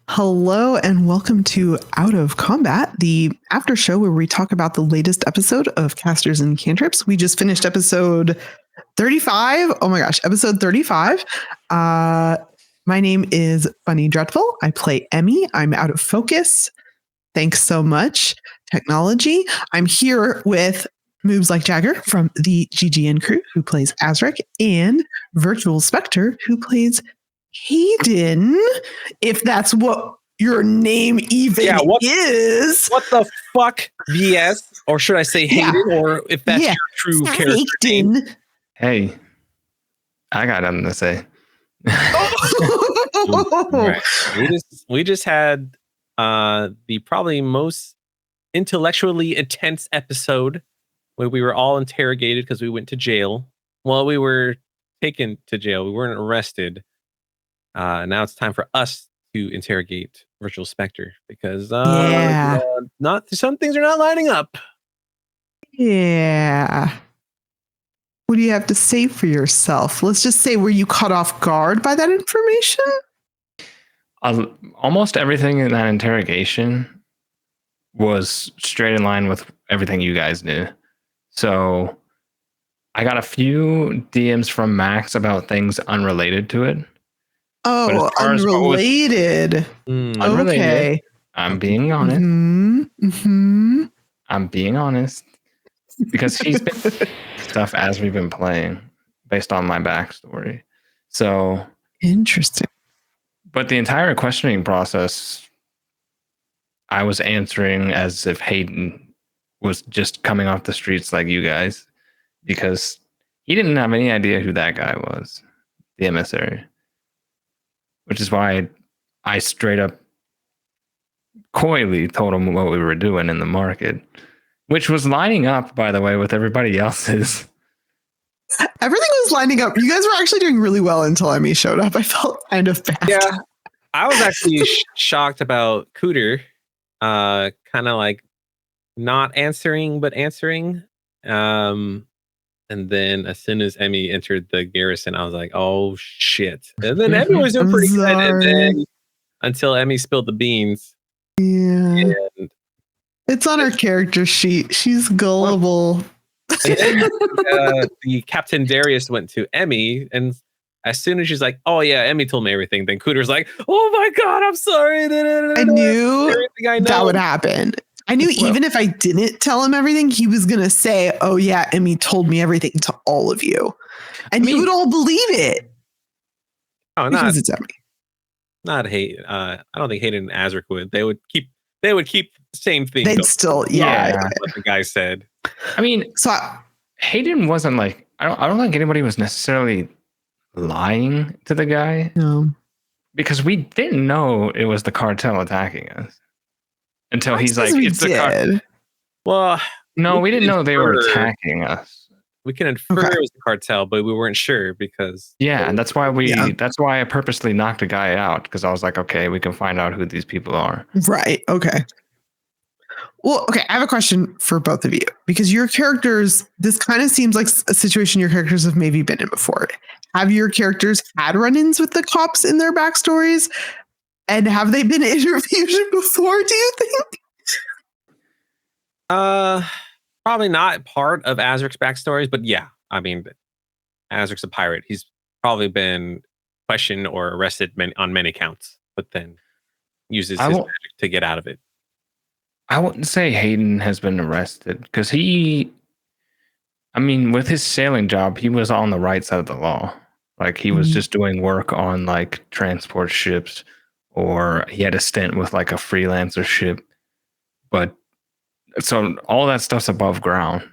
Hello and welcome to Out of Combat, the after show where we talk about the latest episode of Casters and Cantrips. We just finished episode 35. Oh my gosh, episode 35. My name is Bunny Dreadful. I play Emmy. I'm out of focus. Thanks so much, technology. I'm here with Moves Like Jagger from the GGN crew, who plays Azric, and Virtual Spectre, who plays Hayden, if that's what your name even is. What the fuck, BS? Or should I say Hayden? Or if that's your true character name? Hey, I got nothing to say. Right. We just had the probably most intellectually intense episode where we were all interrogated because we went to jail. Well, we were taken to jail. We weren't arrested. Now it's time for us to interrogate Virtual Spectre because not some things are not lining up. Yeah. What do you have to say for yourself? Let's just say, were you caught off guard by that information? Almost everything in that interrogation was straight in line with everything you guys knew. So I got a few DMs from Max about things unrelated to it. Oh, unrelated. Okay. I'm being honest. I'm being honest. Because he's been stuff as we've been playing based on my backstory. So interesting. But the entire questioning process, I was answering as if Hayden was just coming off the streets like you guys, because he didn't have any idea who that guy was, the emissary. Which is why I straight up coyly told him what we were doing in the market, which was lining up, by the way, with everybody else's. Everything was lining up. You guys were actually doing really well until Emmy showed up. I felt kind of bad. Yeah, I was actually shocked about Cooter, kind of like not answering, but answering. And then as soon as Emmy entered the garrison, I was like, oh, shit. And then Emmy was doing pretty good. And then until Emmy spilled the beans. Yeah. And it's on her character sheet. She's gullible. The Captain Darius went to Emmy. And as soon as she's like, oh, yeah, Emmy told me everything. Then Cooter's like, oh, my God, I'm sorry. I knew that would happen. I knew even if I didn't tell him everything, he was going to say, oh, yeah, Emmy told me everything to all of you. And you would all believe it. Oh, because it's Emmy. Not hate. I don't think Hayden and Azric would. They would keep the same thing. They'd still, yeah. What the guy said. I mean, so Hayden wasn't like, I don't think anybody was necessarily lying to the guy. No. Because we didn't know it was the cartel attacking us. Until he's like, it's the cartel. Well, no, we didn't know they were attacking us. We can infer it was the cartel, but we weren't sure because. Yeah, and that's why that's why I purposely knocked a guy out, because I was like, okay, we can find out who these people are. Right. Okay. Well, okay, I have a question for both of you, because your characters, this kind of seems like a situation your characters have maybe been in before. Have your characters had run-ins with the cops in their backstories? And have they been interviewed before, do you think? Probably not part of Azric's backstories, but yeah. I mean, Azric's a pirate. He's probably been questioned or arrested on many counts, but then uses his magic to get out of it. I wouldn't say Hayden has been arrested, because with his sailing job, he was on the right side of the law. Like, he was just doing work on, like, transport ships, or he had a stint with like a freelancer ship. But so all that stuff's above ground.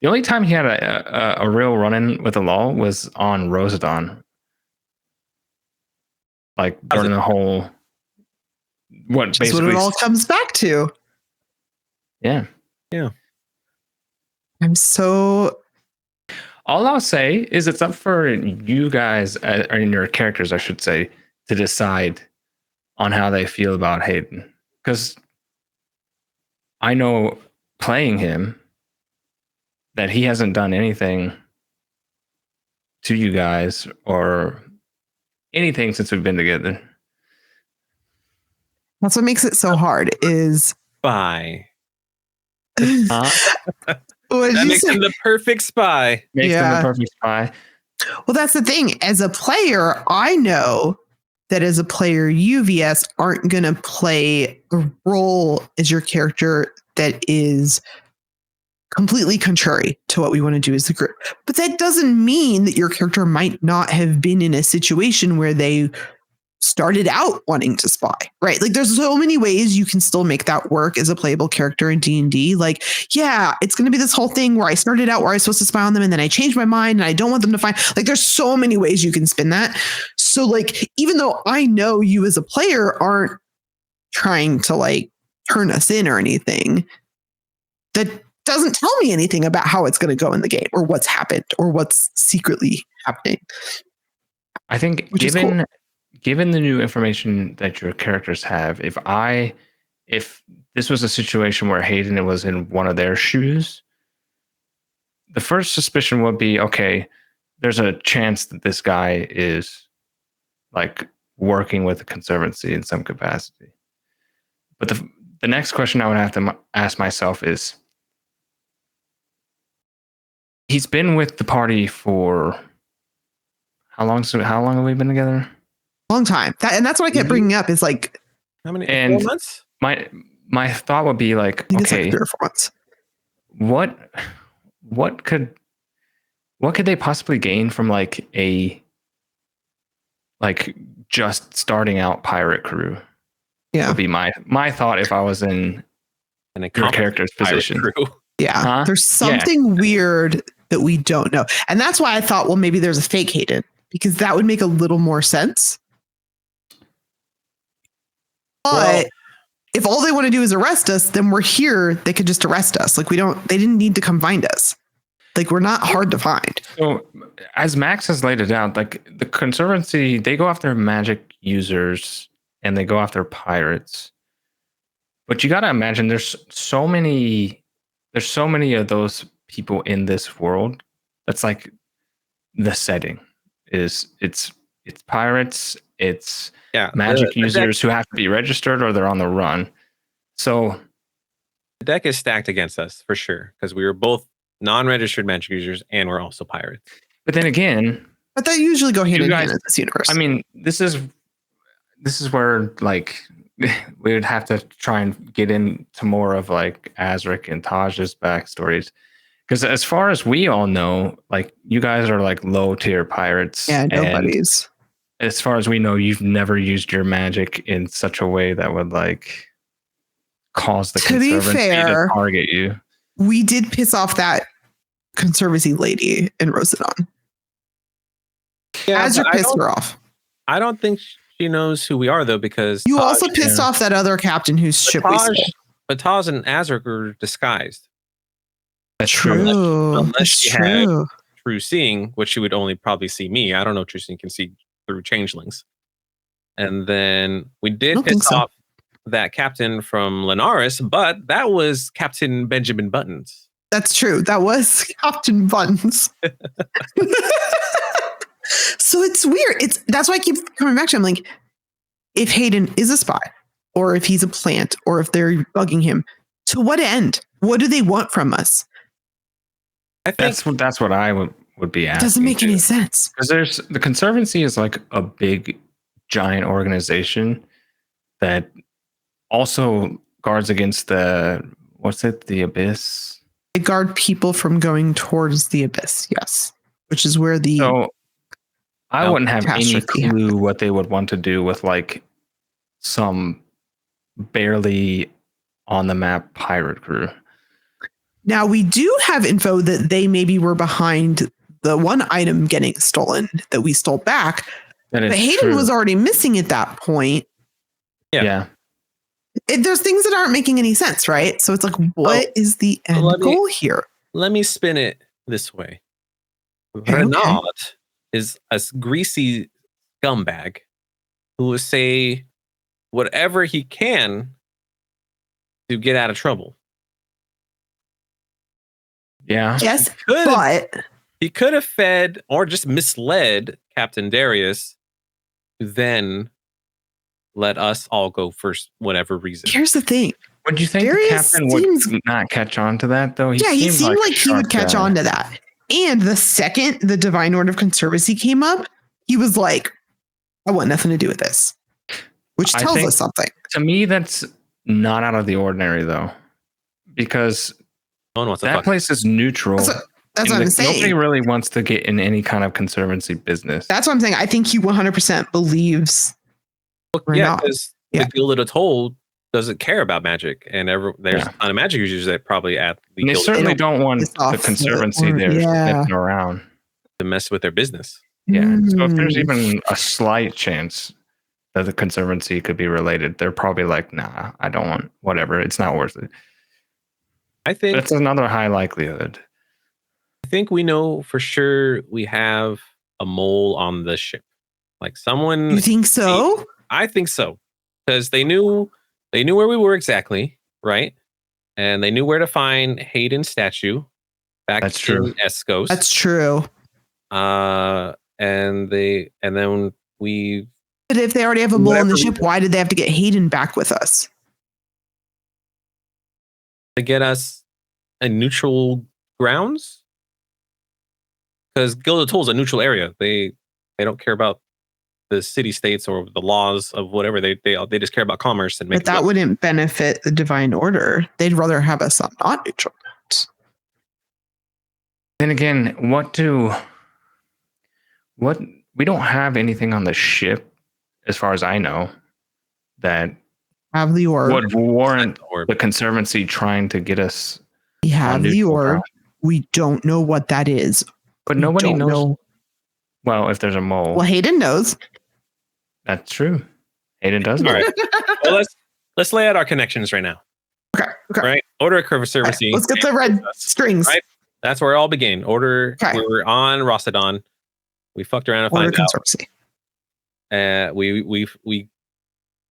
The only time he had a real run-in with the law was on Rosadon. Like during the whole That's what it all comes back to. Yeah. Yeah. All I'll say is it's up for you guys, or in your characters, I should say, to decide on how they feel about Hayden. Because I know playing him that he hasn't done anything to you guys or anything since we've been together. That's what makes it so hard is Spy. Huh? what did That you makes say? him the perfect spy. Makes them Yeah. the perfect spy. Well, that's the thing. As a player, I know that as a player, UVS aren't going to play a role as your character that is completely contrary to what we want to do as a group. But that doesn't mean that your character might not have been in a situation where they started out wanting to spy, right? Like there's so many ways you can still make that work as a playable character in D&D. Like, yeah, it's going to be this whole thing where I started out where I was supposed to spy on them and then I changed my mind and I don't want them to find, like there's so many ways you can spin that. So like, even though I know you as a player aren't trying to like turn us in or anything, that doesn't tell me anything about how it's going to go in the game or what's happened or what's secretly happening. I think Which is cool. given the new information that your characters have, if this was a situation where Hayden was in one of their shoes, the first suspicion would be, okay, there's a chance that this guy is like working with the Conservancy in some capacity. But the next question I would have to ask myself is, he's been with the party for how long have we been together? Long time. And that's what I kept bringing up is like, How many? And 4 months? My thought would be like, I think it's okay, like 3 or 4 months. what could they possibly gain from like a just starting out pirate crew? Yeah. Would be my thought if I was in your character's position. Crew. Yeah. Huh? There's something weird that we don't know. And that's why I thought, well, maybe there's a fake Hayden, because that would make a little more sense. But if all they want to do is arrest us, then we're here. They could just arrest us. Like they didn't need to come find us. Like we're not hard to find. So as Max has laid it out, like the Conservancy, they go after magic users and they go after pirates. But you got to imagine there's so many of those people in this world. That's like the setting is it's pirates, it's magic users who have to be registered or they're on the run. So the deck is stacked against us for sure, because we were both non-registered magic users and we're also pirates. But then again, but they usually go hand in hand in this universe. I mean, this is where like we would have to try and get into more of like Azric and Taj's backstories. Because as far as we all know, like you guys are like low tier pirates. Yeah, nobody's. As far as we know, you've never used your magic in such a way that would like cause the Conservancy to target you. We did piss off that Conservancy lady in Rosedon. Yeah, Azric pissed her off. I don't think she knows who we are though, because you also pissed off that other captain whose ship we stole. But Taj and Azric were disguised. That's true. Unless she had True Seeing, which she would only probably see me. I don't know if True Seeing can see through changelings. And then we did piss off that captain from Linares, but that was Captain Benjamin Buttons. That's true. That was Captain Buttons. So it's weird. That's why I keep coming back to him. Like, if Hayden is a spy, or if he's a plant, or if they're bugging him, to what end? What do they want from us? I think that's what I would be asking. It doesn't make any sense. Because the Conservancy is like a big, giant organization that also guards against the abyss. They guard people from going towards the abyss. Yes, which is where the. So I wouldn't have any clue what they would want to do with like some barely on the map pirate crew. Now, we do have info that they maybe were behind the one item getting stolen that we stole back. But Hayden was already missing at that point. Yeah. There's things that aren't making any sense, right? So it's like, what is the end goal here? Let me spin it this way. Renaud is a greasy scumbag who will say whatever he can to get out of trouble. Yeah. Yes, but he could have fed or just misled Captain Darius, who then let us all go first, whatever reason. Here's the thing. Would you think Darius the captain would not catch on to that, though? He seemed like he would catch on to that. And the second the Divine Order of Conservancy came up, he was like, I want nothing to do with this. Which tells us something. To me, that's not out of the ordinary, though. Because that place is neutral. That's what I'm saying. Nobody really wants to get in any kind of conservancy business. That's what I'm saying. I think he 100% believes. Because the Guild of Toll doesn't care about magic, and there's a ton of magic users that probably at the Guild. They certainly don't want the conservancy there sniffing around to mess with their business. Yeah. So if there's even a slight chance that the conservancy could be related, they're probably like, nah, I don't want whatever. It's not worth it. I think that's another high likelihood. I think we know for sure we have a mole on the ship. Like someone. You think so? I think so. Because they knew where we were exactly, right? And they knew where to find Hayden's statue back in Escos. That's true. And then we. But if they already have a mole on the ship, why did they have to get Hayden back with us? To get us a neutral grounds? Because Guild of Toll is a neutral area. They don't care about the city states or the laws of whatever. They just care about commerce and make. But that wouldn't benefit the Divine Order. They'd rather have us on not neutral grounds. Then again, we don't have anything on the ship, as far as I know, that have the orb would warrant the conservancy trying to get us. We have the orb. We don't know what that is. But nobody knows. Well, if there's a mole. Well, Hayden knows. That's true. Hayden does know. All right. Well, let's lay out our connections right now. Okay. Right. Order of Conservancy. Right, let's get the red strings. Right. That's where it all began. Order. Okay. We were on Rossadon. We fucked around and Order find Conservancy. out. We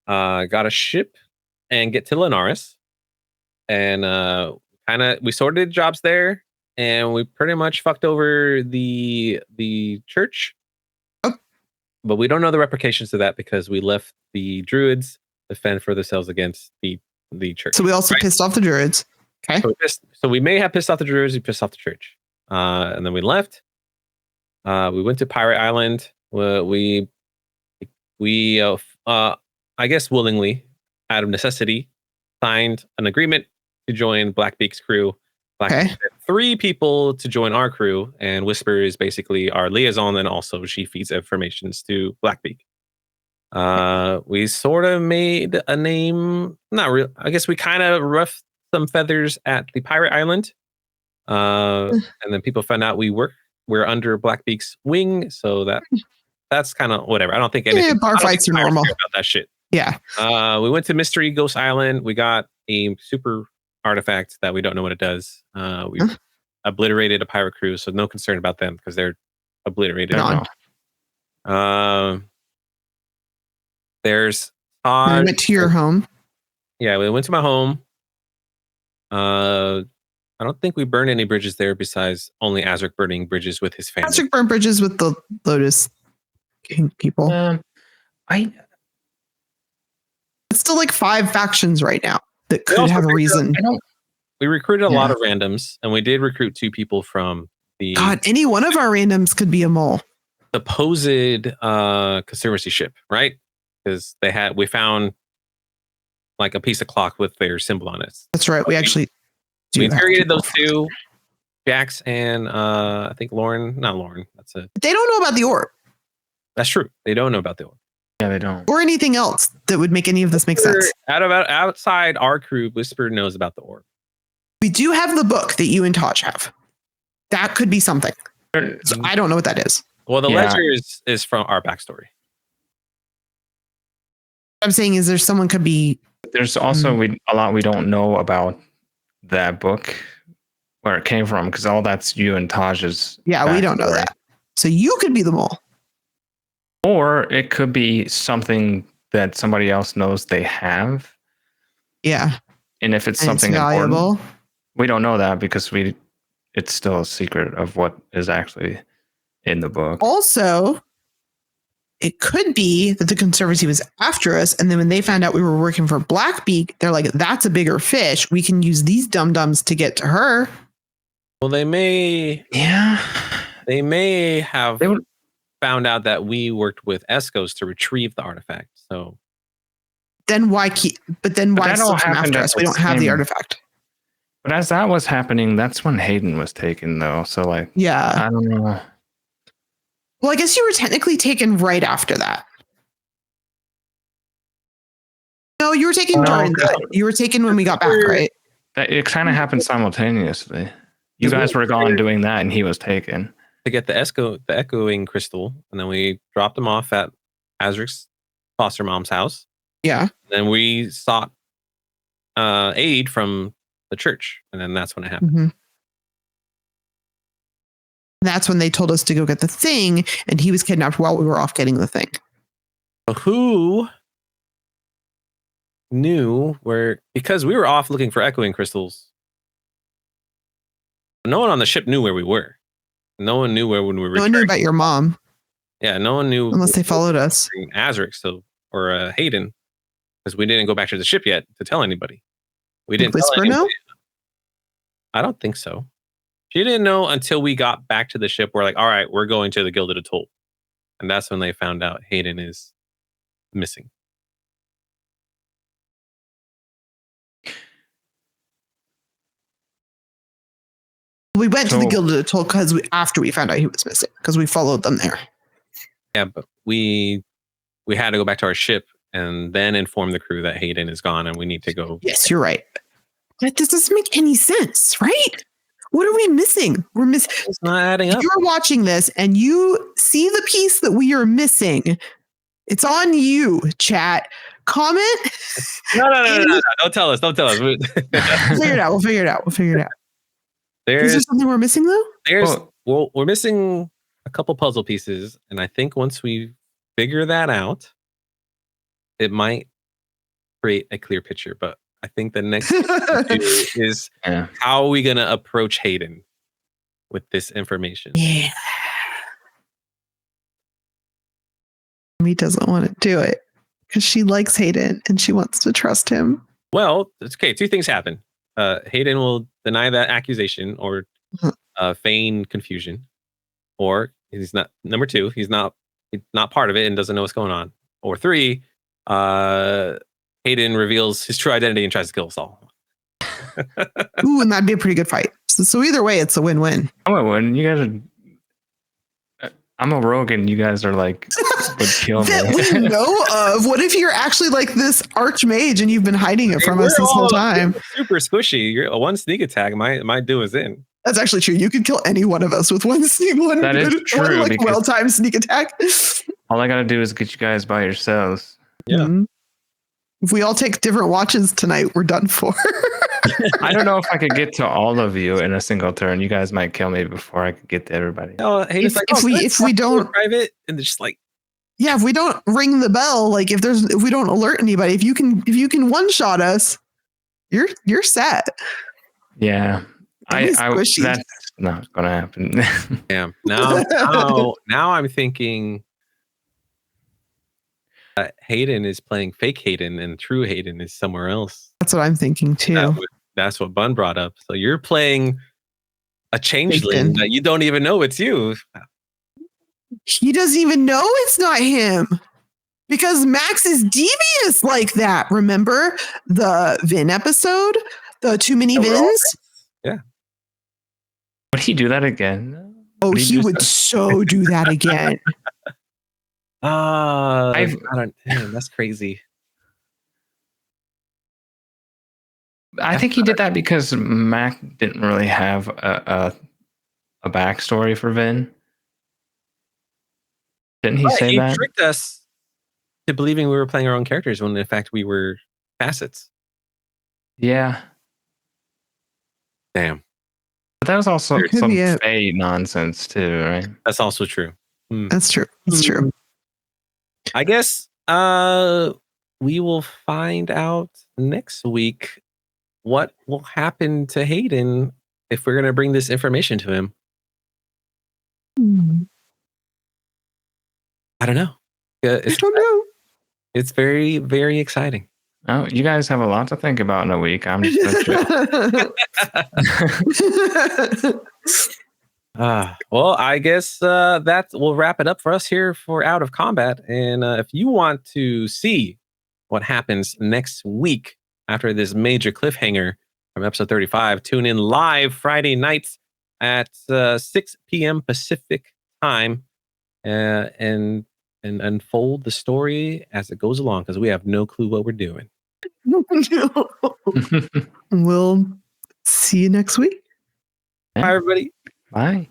got a ship and get to Linares, and we sorted jobs there. And we pretty much fucked over the church. Oh. But we don't know the repercussions of that because we left the druids to fend for themselves against the church. So we also pissed off the druids. Okay. So we may have pissed off the druids, we pissed off the church. And then we left. We went to Pirate Island. We I guess willingly, out of necessity, signed an agreement to join Blackbeak's crew. Okay. 3 people to join our crew, and Whisper is basically our liaison, and also she feeds informations to Blackbeak. We sort of made a name, not real. I guess we kind of roughed some feathers at the Pirate Island, and then people found out we're under Blackbeak's wing, so that's kind of whatever. I don't think anything. Bar fights are normal about that shit. Yeah. We went to Mystery Ghost Island. We got a super artifact that we don't know what it does. We obliterated a pirate crew, so no concern about them because they're obliterated. There's we went to your home. Yeah, we went to my home. I don't think we burned any bridges there besides only Azric burning bridges with his family. Azric burned bridges with the Lotus King people. It's still like 5 factions right now that could have a reason. We recruited a lot of randoms, and we did recruit 2 people from the. God, any one of our randoms could be a mole. Supposed conservancy ship, right? Because we found like a piece of clock with their symbol on it. That's right. We actually we interrogated those 2, Jax and I think Lauren. Not Lauren. That's it. They don't know about the orb. That's true. They don't know about the orb. Yeah, they don't. Or anything else that would make any of this make sense. Outside our crew, Whisper knows about the orb. We do have the book that you and Taj have. That could be something. So I don't know what that is. Well, the ledger is from our backstory. What I'm saying is someone could be. There's also a lot we don't know about that book, where it came from, because all that's you and Taj's. Yeah, we don't know that. So you could be the mole. Or it could be something that somebody else knows they have. Yeah. And if it's something valuable, important, we don't know that because it's still a secret of what is actually in the book. Also, it could be that the Conservancy was after us. And then when they found out we were working for Blackbeak, they're like, that's a bigger fish. We can use these dum-dums to get to her. Well, they may have found out that we worked with Escos to retrieve the artifact. So then why keep? But then why still come after us? We don't have the artifact. But as that was happening, that's when Hayden was taken, though. So, like, yeah, I don't know. Well, I guess you were technically taken right after that. No, you were taken during that. You were taken when we got back, right? It kind of happened simultaneously. You guys were gone doing that, and he was taken to get the echoing crystal, and then we dropped him off at Azric's foster mom's house. Yeah. Then we sought aid from the church, and then that's when it happened. Mm-hmm. That's when they told us to go get the thing, and he was kidnapped while we were off getting the thing. So who knew where? Because we were off looking for echoing crystals. No one on the ship knew where we were. No one knew where when we were. No one knew about your mom. Yeah, no one knew unless they followed us. Azric, or Hayden, because we didn't go back to the ship yet to tell anybody. We didn't Whisper tell anybody. know? I don't think so. She didn't know until we got back to the ship. We're like, all right, we're going to the Gilded Atoll. And that's when they found out Hayden is missing. We went to the Gilded Atoll after we found out he was missing, because we followed them there. Yeah, but we had to go back to our ship and then inform the crew that Hayden is gone and we need to go. Yes, you're right. But this doesn't make any sense, right? What are we missing? We're missing. It's not adding up. If you're watching this and you see the piece that we are missing, it's on you, chat. Comment. No. Don't tell us. Don't tell us. We'll figure it out. We'll figure it out. Is there something we're missing though? We're missing a couple puzzle pieces, and I think once we figure that out, it might create a clear picture. But I think the next thing to do is how are we going to approach Hayden with this information? Yeah. Amy doesn't want to do it because she likes Hayden and she wants to trust him. Well, it's okay. Two things happen. Hayden will deny that accusation or feign confusion, or he's not. Number two, he's not part of it and doesn't know what's going on. Or three, Hayden reveals his true identity and tries to kill us all. Ooh, and that'd be a pretty good fight. So either way, it's a win-win. I'm a win. You guys are. I'm a rogue, and you guys are like would kill me. That we know of. What if you're actually like this archmage and you've been hiding it from us this whole time? Super squishy. You're one sneak attack. My do is in. That's actually true. You could kill any one of us with one sneak. That is true. One, like, well-timed sneak attack. All I gotta do is get you guys by yourselves. Yeah. Mm-hmm. If we all take different watches tonight, we're done for. I don't know if I could get to all of you in a single turn. You guys might kill me before I could get to everybody. Oh, hey, if we don't private and just like, yeah, if we don't ring the bell, like if we don't alert anybody, if you can one shot us, you're set. Yeah, that's not gonna happen. Yeah. Now I'm thinking. Hayden is playing fake Hayden and true Hayden is somewhere else. That's what I'm thinking too. That's what Bun brought up. So you're playing a changeling that you don't even know it's you. He doesn't even know it's not him because Max is devious like that. Remember the Vin episode? The too many Vins? Yeah. Would he do that again? Oh, he would so do that again. I don't. Damn, that's crazy. I think he did that because Mac didn't really have a backstory for Vin. Didn't he say that? He tricked us to believing we were playing our own characters when in fact we were facets. Yeah. Damn. But that was also some Faye nonsense too, right? That's also true. That's true. That's true. I guess we will find out next week what will happen to Hayden if we're going to bring this information to him. I don't know. It's, don't know. it's very, very exciting. Oh, you guys have a lot to think about in a week. I'm just gonna chill. Well, I guess that will wrap it up for us here for Out of Combat. And if you want to see what happens next week after this major cliffhanger from episode 35, tune in live Friday nights at 6 p.m. Pacific time and unfold the story as it goes along, because we have no clue what we're doing. We'll see you next week. Bye, everybody. Bye.